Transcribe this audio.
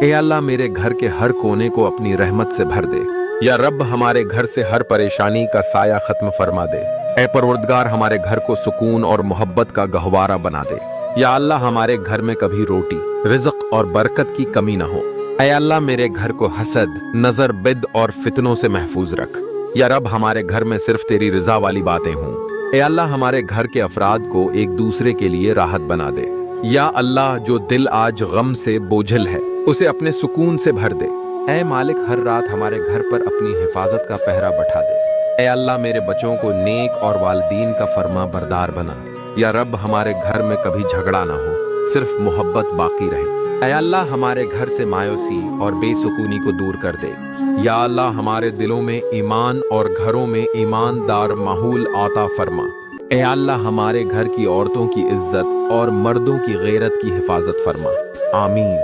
اے اللہ میرے گھر کے ہر کونے کو اپنی رحمت سے بھر دے۔ یا رب ہمارے گھر سے ہر پریشانی کا سایہ ختم فرما دے۔ اے پروردگار ہمارے گھر کو سکون اور محبت کا گہوارہ بنا دے۔ یا اللہ ہمارے گھر میں کبھی روٹی، رزق اور برکت کی کمی نہ ہو۔ اے اللہ میرے گھر کو حسد، نظر بد اور فتنوں سے محفوظ رکھ۔ یا رب ہمارے گھر میں صرف تیری رضا والی باتیں ہوں۔ اے اللہ ہمارے گھر کے افراد کو ایک دوسرے کے لیے راحت بنا دے۔ یا اللہ جو دل آج غم سے بوجھل ہے اسے اپنے سکون سے بھر دے۔ اے مالک ہر رات ہمارے گھر پر اپنی حفاظت کا پہرا بٹھا دے۔ اے اللہ میرے بچوں کو نیک اور والدین کا فرما بردار بنا۔ یا رب ہمارے گھر میں کبھی جھگڑا نہ ہو، صرف محبت باقی رہے۔ اے اللہ ہمارے گھر سے مایوسی اور بے سکونی کو دور کر دے۔ یا اللہ ہمارے دلوں میں ایمان اور گھروں میں ایماندار ماحول عطا فرما۔ اے اللہ ہمارے گھر کی عورتوں کی عزت اور مردوں کی غیرت کی حفاظت فرما۔ آمین۔